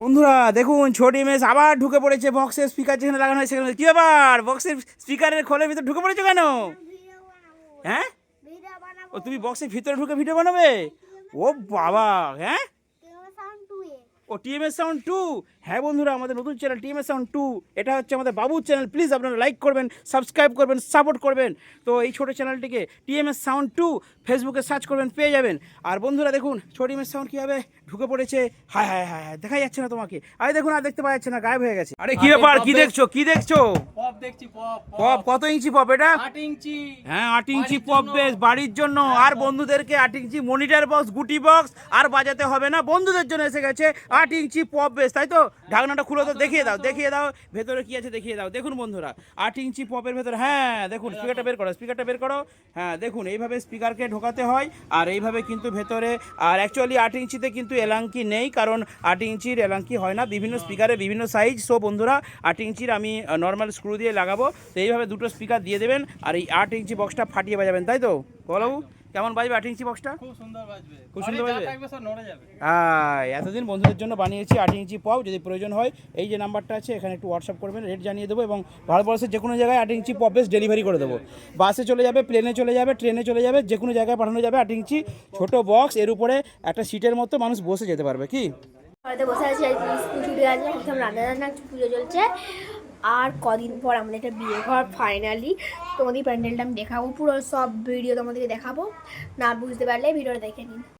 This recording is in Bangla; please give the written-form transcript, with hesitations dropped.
বন্ধুরা দেখুন ছোট ইমেজ আবার ঢুকে পড়েছে বক্সের স্পিকার যেখানে লাগানো হয় সেখানে। কি ব্যাপার, বক্সের স্পিকারের খোলের ভিতরে ঢুকে পড়েছো কেন? হ্যাঁ, ও তুমি বক্সের ভিতরে ঢুকে ভিডিও বানাবে? ও বাবা, হ্যাঁ, ও টিএমএস সাউন্ড 2। হ্যাঁ বন্ধুরা, আমাদের নতুন চ্যানেল টিএমএস সাউন্ড 2, এটা হচ্ছে আমাদের বাবুর চ্যানেল। প্লিজ আপনারা লাইক করবেন, সাবস্ক্রাইব করবেন, সাপোর্ট করবেন। তো এই ছোটো চ্যানেলটিকে টিএমএস সাউন্ড 2 ফেসবুকে সার্চ করবেন, পেয়ে যাবেন। আর বন্ধুরা দেখুন ছোট ইমেজ সাউন্ড কীভাবে ঢুকে পড়েছে। হায় হায় হায় হায়, দেখা যাচ্ছে না তোমাকে। আরে দেখুন, আর দেখতে পাওয়া যাচ্ছে না, গায়েব হয়ে গেছে। আরে কি ব্যাপার, কি দেখছো, কি দেখছো? পপ দেখছি, পপ পপ কত ইঞ্চি পপ এটা? 8 ইঞ্চি। হ্যাঁ 8 ইঞ্চি পপ বেস বাড়ির জন্য। আর বন্ধুদেরকে 8 ইঞ্চি মনিটর বক্স, গুটি বক্স আর বাজাতে হবে না, বন্ধুদের জন্য এসে গেছে 8 ইঞ্চি পপ বেস, তাই তো? ঢাকনাটা খুলে তো দেখিয়ে দাও, দেখিয়ে দাও ভেতরে কি আছে, দেখিয়ে দাও। দেখুন বন্ধুরা 8 ইঞ্চি পপের ভেতরে, হ্যাঁ দেখুন স্পিকারটা বের করো, স্পিকারটা বের করো। হ্যাঁ দেখুন এইভাবে স্পিকারকে ঢোকাতে হয়, আর এইভাবে কিন্তু ভেতরে। আর অ্যাকচুয়ালি 8 ইঞ্চিতে কিন্তু এলাঙ্কি নেই, কারণ 8 ইঞ্চির এলাঙ্কি হয় না, বিভিন্ন স্পিকারে বিভিন্ন সাইজ। সো বন্ধুরা 8 ইঞ্চির আমি নর্মাল স্ক্রু দিয়ে লাগাবো। তো এইভাবে দুটো স্পিকার দিয়ে দেবেন, আর এই 8 ইঞ্চি বক্সটা ফাটিয়ে বাজাবেন, তাই তো? বলো কেমন বাজবে 8 ইঞ্চি বক্সটা? খুব সুন্দর বাজবে, খুব সুন্দর বাজবে, থাকবে সব নড়ে যাবে। হ্যাঁ এতদিন বন্ধুদের জন্য বানিয়েছি 8 ইঞ্চি পপ। যদি প্রয়োজন হয় এই যে নাম্বারটা আছে এখানে একটু হোয়াটসঅ্যাপ করবেন, রেট জানিয়ে দেবো, এবং ভারতবর্ষের যে কোনো জায়গায় 8 ইঞ্চি পপ বেস ডেলিভারি করে দেবো। বাসে চলে যাবে, প্লেনে চলে যাবে, ট্রেনে চলে যাবে, যে কোনো জায়গায় পাঠানো যাবে। 8 ইঞ্চি ছোটো বক্স, এর উপরে একটা সিটের মতো মানুষ বসে যেতে পারবে। কি বাড়িতে বসে আছি, স্কুল ছুটি আছে, এখন রান্না রান্না পুজো চলছে। আর কদিন পর আমাদের একটা বিয়ে ঘর ফাইনালি। তোমাদের প্যান্ডেলটা আমি দেখাবো, পুরো সব ভিডিও তোমাদেরকে দেখাবো। না বুঝতে পারলে ভিডিওটা দেখে নিন।